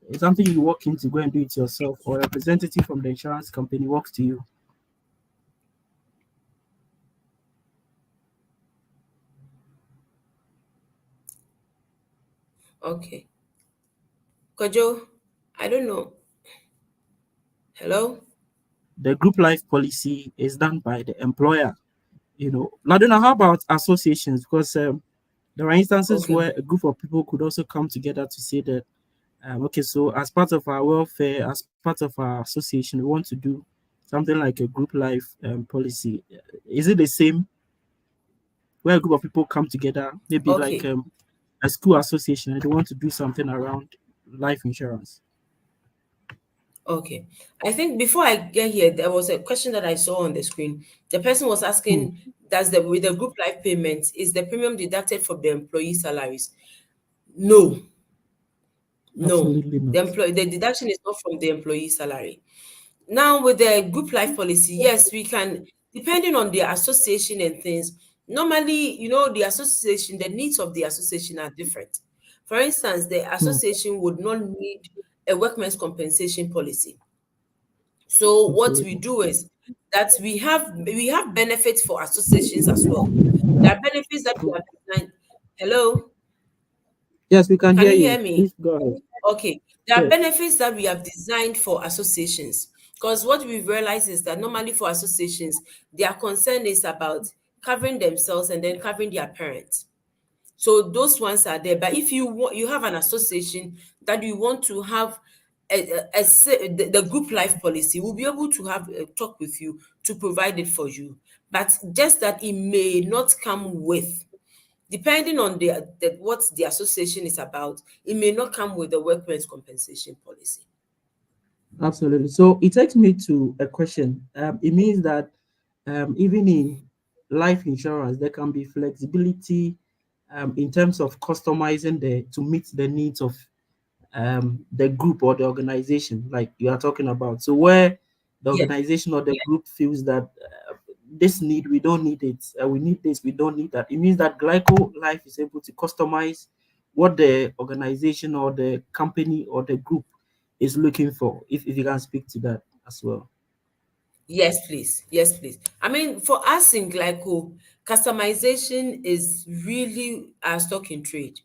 It's something you walk in to go and do it yourself, or a representative from the insurance company walks to you. Okay. Kojo, I don't know. Hello? The group life policy is done by the employer. Ladona, how about associations? Because there are instances Okay. where a group of people could also come together to say that, okay, so as part of our welfare, as part of our association, we want to do something like a group life policy. Is it the same where a group of people come together, maybe like Okay. a school association, and they want to do something around life insurance? Okay. I think before I get here, there was a question that I saw on the screen. The person was Hmm, asking, does the with the group life payment, is the premium deducted from the employee salaries? No, no. absolutely not. The deduction is not from the employee salary. Now, with the group life policy, yes, we can, depending on the association and things. Normally, the association, the needs of the association are different. For instance, the Hmm, association would not need a workmen's compensation policy. So what we absolutely. do is that we have benefits for associations as well. There are benefits that we have designed. Hello, Yes, we can can hear you you. hear me? Please go ahead. Okay, there are Yes. benefits that we have designed for associations, because what we've realized is that normally for associations, their concern is about covering themselves and then covering their parents. So those ones are there. But if you have an association that you want to have the group life policy, we'll be able to have a talk with you to provide it for you. But just that it may not come with, depending on what the association is about, it may not come with the workmen's compensation policy. Absolutely. So it takes me to a question. It means that even in life insurance, there can be flexibility in terms of customizing the to meet the needs of the group or the organization, like you are talking about. So where the Yeah. organization or the group feels that this need we don't need it, we need this we don't need that. It means that Glyco Life is able to customize what the organization or the company or the group is looking for. If you can speak to that as well. Yes, please. Yes, please. I mean, for us in Glyco, customization is really our stock in trade.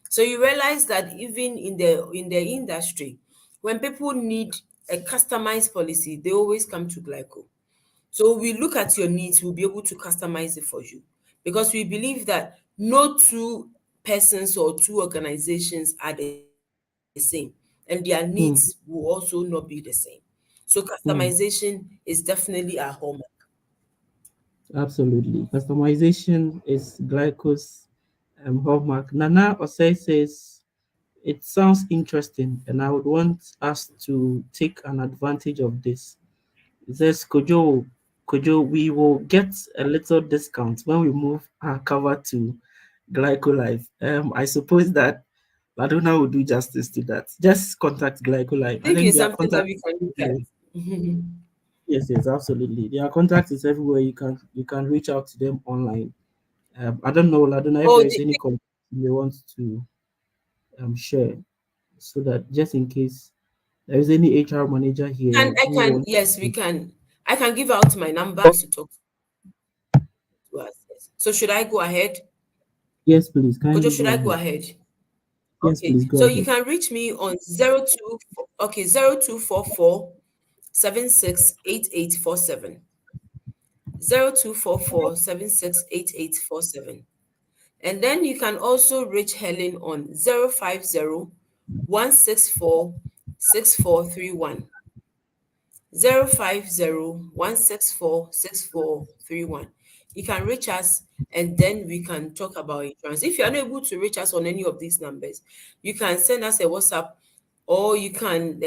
So you realize that even in the industry, when people need a customized policy, they always come to Glyco. So we look at your needs, we'll be able to customize it for you because we believe that no two persons or two organizations are the same and their needs will Hmm, also not be the same. So hmm, customization is definitely our hallmark. absolutely. Customization is Glyco's hallmark. Nana Osei says it sounds interesting, and I would want us to take an advantage of this. It says, Kojo, we will get a little discount when we move our cover to Glyco Life. I suppose that Ladona will do justice to that. Just contact Glyco I Life. I think think it's their something that contact. we can look at. Yes, yes, absolutely. Their contact is everywhere. You can reach out to them online. I don't know, Ladona, if Oh, there is any contact you want to share, so that just in case there is any HR manager here I who can, wants yes, we to. can. I can give out my number to talk to us. Yes. So should I go ahead? Yes, please, Kojo, kindly should go I go ahead. ahead? Yes, Okay. please go So you ahead. can reach me on 02, okay, 0244 768847. 0244 768847. And then you can also reach Helen on 050 164 6431. 050 164 6431. You can reach us and then we can talk about insurance. If you're unable to reach us on any of these numbers, you can send us a WhatsApp or you can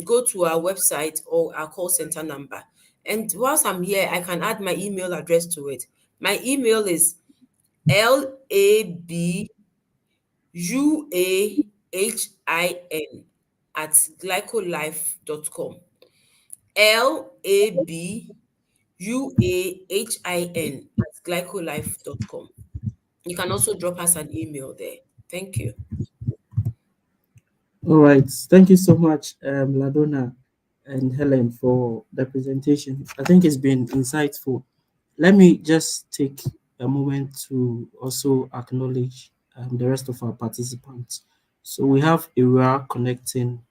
go to our website or our call center number. And whilst I'm here, I can add my email address to it. My email is LABUAHIN at glycolife.com. LABUAHIN at glycolife.com. You can also drop us an email there. Thank you. All right. Thank you so much, Ladona and Helen, for the presentation. I think it's been insightful. Let me just take a moment to also acknowledge the rest of our participants. So we have Ira connecting.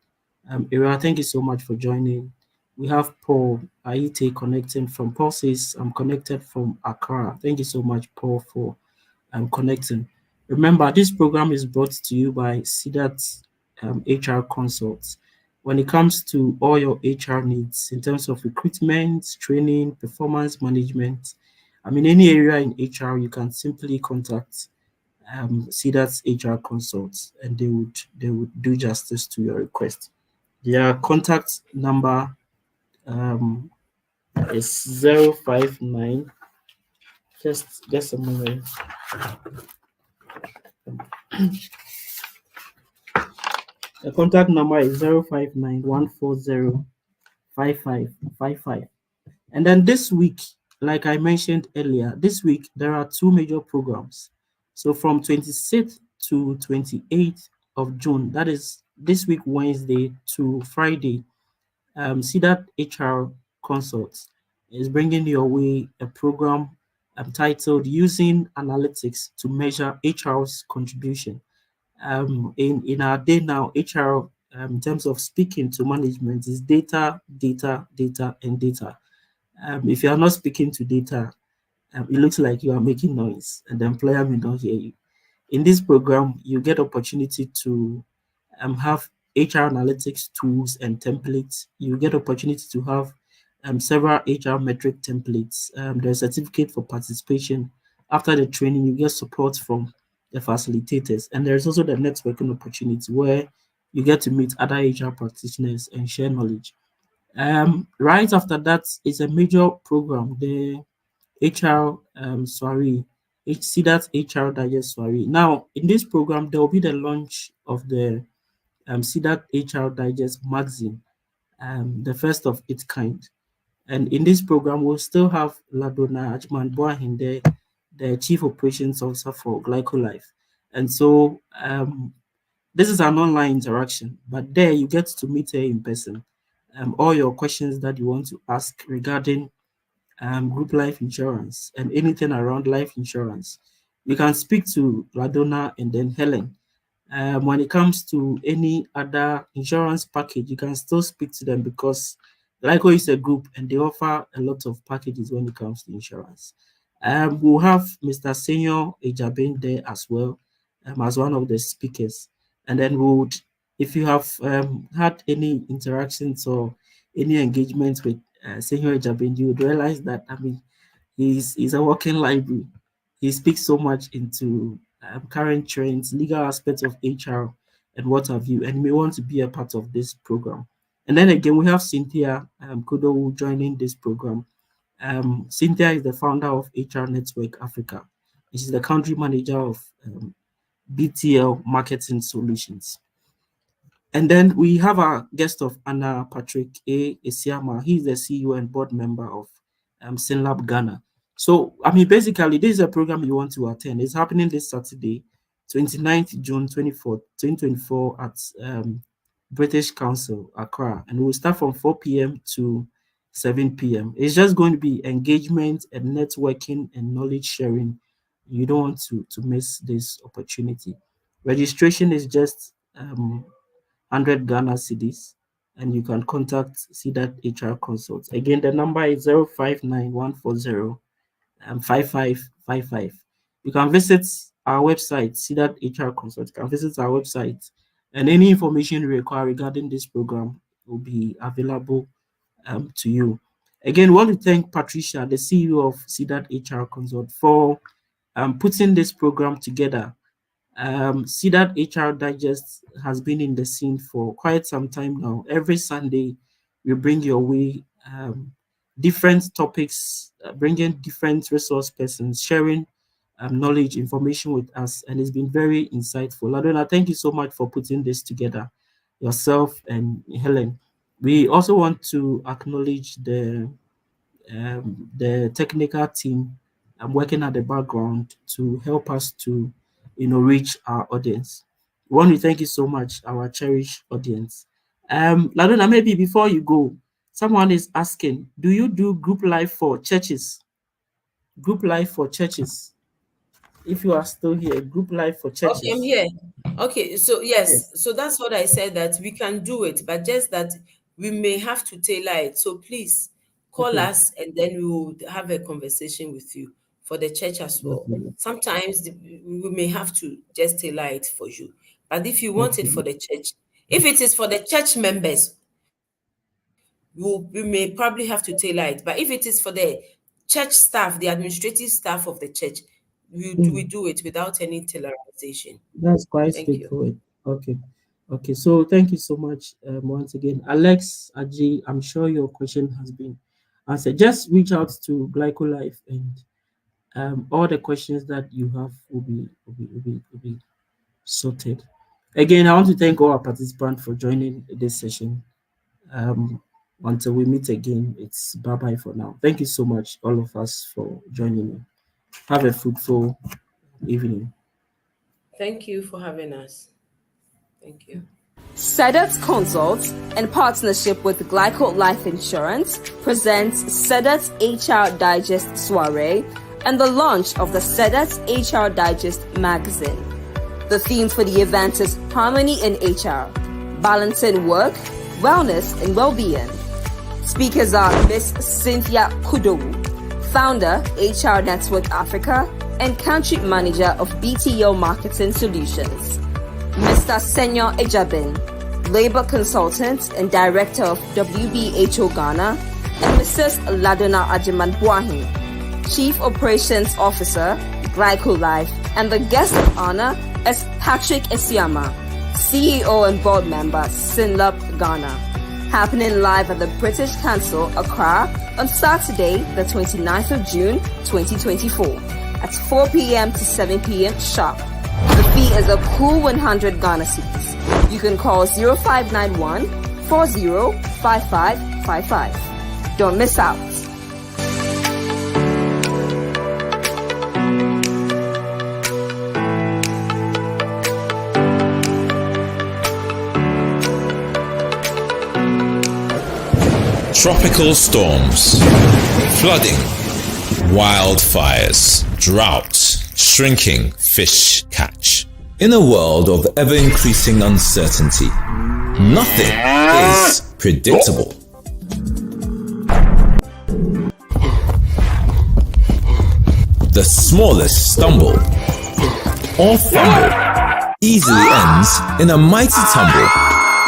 Ira, thank you so much for joining. We have Paul Aite connecting from Paul says, I'm connected from Accra. Thank you so much, Paul, for connecting. Remember, this program is brought to you by CDAT HR Consults. When it comes to all your HR needs in terms of recruitment, training, performance management, I mean, any area in HR, you can simply contact CDAT's HR Consults, and they would do justice to your request. Their contact number um, is 059. Just a moment. The contact number is 059 140 5555. And then this week, like I mentioned earlier, this week there are two major programs. So from 26th to 28th of June, that is this week, Wednesday to Friday, see that HR Consults is bringing your way a program titled Using Analytics to Measure HR's Contribution. In our day now, HR, in terms of speaking to management, is data, data, data, and data. If you are not speaking to data, it looks like you are making noise, and the employer may not hear you. In this program, you get opportunity to have HR analytics tools and templates. You get opportunity to have several HR metric templates. There's a certificate for participation. After the training, you get support from the facilitators. And there's also the networking opportunity where you get to meet other HR practitioners and share knowledge. Right after that is a major program, the HR soiree, CDAT HR Digest soiree. Now, in this program, there will be the launch of the CDAT HR Digest magazine, the first of its kind. And in this program, we'll still have Ladona Ajman Boahin, the Chief Operations Officer for GlycoLife. And so this is an online interaction, but there you get to meet her in person. All your questions that you want to ask regarding group life insurance and anything around life insurance, you can speak to Ladona and then Helen. When it comes to any other insurance package, you can still speak to them because Glyco is a group and they offer a lot of packages when it comes to insurance. We'll have Mr. Senyor Ejabin there as well as one of the speakers. And then if you have had any interactions or any engagement with Senyor Ejabin, you would realize that, he's a walking library. He speaks so much into current trends, legal aspects of HR, and what have you, and you may want to be a part of this program. And then again, we have Cynthia Kudo joining this program. Cynthia is the founder of HR Network Africa. She's the country manager of BTL Marketing Solutions. And then we have our guest of Anna Patrick A. Esiama. He's the CEO and board member of Synlab Ghana. So, basically, this is a program you want to attend. It's happening this Saturday, 29th June 2024 at British Council, Accra. And we'll start from 4 p.m. to 7 p.m. It's just going to be engagement and networking and knowledge sharing. You don't want to miss this opportunity. Registration is just 100 Ghana cedis, and you can contact CDAT HR Consults. Again, the number is 059140 5555. You can visit our website, CDAT HR Consult. You can visit our website, and any information you require regarding this program will be available to you. Again, we want to thank Patricia, the CEO of CDAT HR Consult, for putting this program together. CDAT HR Digest has been in the scene for quite some time now. Every Sunday, we bring your way different topics, bringing different resource persons, sharing knowledge, information with us, and it's been very insightful. Ladona, thank you so much for putting this together, yourself and Helen. We also want to acknowledge the technical team working at the background to help us to reach our audience. We want to thank you so much, our cherished audience. Ladona, maybe before you go, someone is asking, do you do group life for churches? Group life for churches. If you are still here, group life for churches. Okay, I'm here. Okay, so yes, so that's what I said, that we can do it, but just that we may have to tailor it. So please call us, and then we will have a conversation with you for the church as well. Sometimes we may have to just tailor it for you. But if you want it for the church, if it is for the church members, we may probably have to tailor it. But if it is for the church staff, the administrative staff of the church, we do it without any tailorization. That's quite straightforward. Okay. So thank you so much once again, Alex Aji. I'm sure your question has been answered. Just reach out to GlycoLife, and all the questions that you have will be sorted. Again, I want to thank all our participants for joining this session. Until we meet again, it's bye-bye for now. Thank you so much, all of us, for joining me. Have a fruitful evening. Thank you for having us. Thank you. Sedat Consult, in partnership with Glyco Life Insurance, presents Sedat HR Digest Soiree and the launch of the Sedat HR Digest magazine. The theme for the event is Harmony in HR, balancing work, wellness, and well-being. Speakers are Ms. Cynthia Kudo, founder, HR Network Africa, and country manager of BTO Marketing Solutions. Mr. Senyor Ejabin, labor consultant and director of WBHO Ghana, and Mrs. Ladona Ajiman Boahin, chief operations officer, GlycoLife, and the guest of honor is Patrick Esiama, CEO and board member, Sinlop Ghana. Happening live at the British Council, Accra, on Saturday, the 29th of June, 2024, at 4 p.m. to 7 p.m. sharp. The fee is a cool 100 Ghana cedis. You can call 0591 405555. Don't miss out. Tropical storms, flooding, wildfires, drought, shrinking fish catch. In a world of ever-increasing uncertainty, nothing is predictable. The smallest stumble or fumble easily ends in a mighty tumble,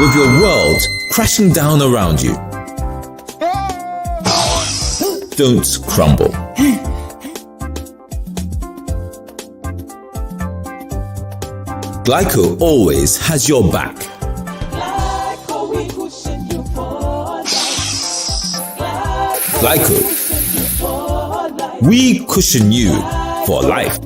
with your world crashing down around you. Don't crumble. Glyco always has your back. Glyco, we cushion you for life. Glyco, For life. we cushion you for life.